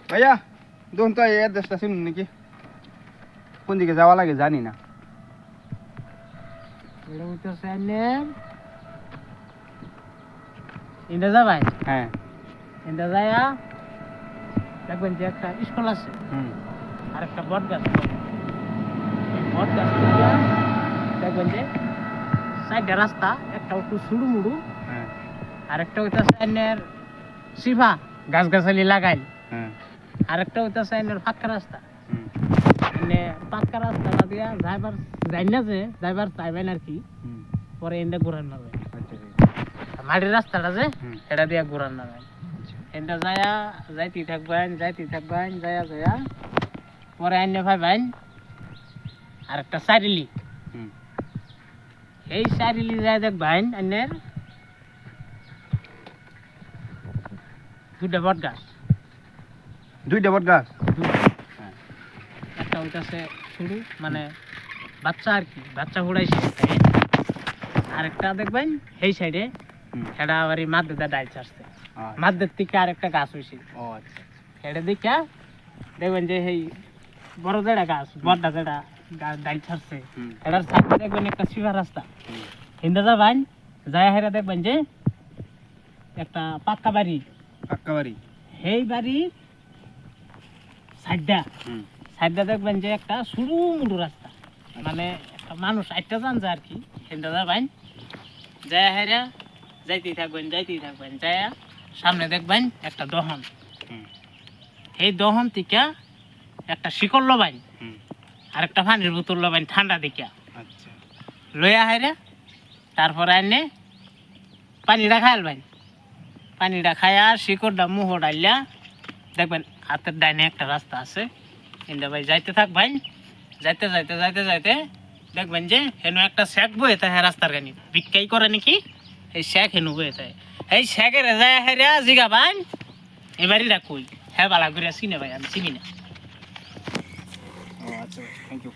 ভাইয়া দেখুন তো এই অ্যাড্রেসটা শুনুন নাকি কোন দিকে যাওয়া লাগে জানি না। এটা হইতেছে ইন্দা যাবাই। হ্যাঁ ইন্দা যায়া দেখবেন যে একটা স্কুল আছে আর একটা বট গাছ। বট গাছ দেখবেন যে সাইডে রাস্তা, একটা একটু সুড়ু মুড়ু আর একটা হইতেছে আইনের সিভা গাছগাছালি লাগাই, আর একটা হইতেছে আইনের ফাঁকা রাস্তা। মানে পাক্কা রাস্তা দিয়া ড্রাইভার যাই না, যে ড্রাইভার চাইবেন আর কি, পরে এন্ডা ঘুরান না যায়। মাটির রাস্তাটা যে এটা দিয়া ঘুরান না যায়। এন্ডা যায়া যাইতে থাকবেন যায়া যায়া পরে আইনে ভাইবেন আর একটা সাইরিলি। এই সাইরিলি যায় দেখবেন আইনের দুইটা বট গাছ। দুইটা বট গাছ, একটা হইতাছে শুরু মানে বাচ্চা আর কি, বাচ্চা ফুড়াইছে। আরেকটা দেখবেন এই সাইডে এটা আবার মাদ্দেদা ডাইল ছাড়ছে, মাদ্দের থেকে আরেকটা গাছ হয়েছে। ও আচ্ছা, এটা দেখা দেখবেন যে এই বড় যেটা গাছ, বড়টা যেটা গাছ ডাইল ছাড়ছে, এটার সাইডে দেখবেন একটা সিভা রাস্তা। হিন্দা যাবেন যায় হেরা দেখবেন যে একটা পাক্কা বাড়ি। পাক্কা বাড়ি, এই বাড়ি সাইডটা দেখবেন যে একটা সরু মুড়ু রাস্তা, মানে একটা মানুষ আটটা যান যায় আর কি। হিন্দা যাবেন যায় হেরা যাইতেই থাকবেন যায় সামনে দেখবেন একটা দহন। এই দহন থেকে একটা শিকল লবাইন আর একটা পানির বোতল লবাইন ঠান্ডা দিকা লইয়া হেরা, তারপরে আনে পানিটা খাইলবেন। পানিটা খায়া শিকড়টা মুহ ডাইলা দেখবেন হাতের ডাইনে একটা রাস্তা আছে। ইন্দা ভাই যাইতে থাকবেন, যাইতে দেখবেন যে হেন একটা শেখ বয়ে থাকে রাস্তার গানি, ভিক্ষাই করে নাকি এই শেখ হেনু বয়ে থাকে। এই শেখের যায় হেরা জিগাবান এই বাড়িটা কই, হ্যাঁ বালা করে চিনে ভাই, আমি চিনি না। ও আচ্ছা, থ্যাংক ইউ।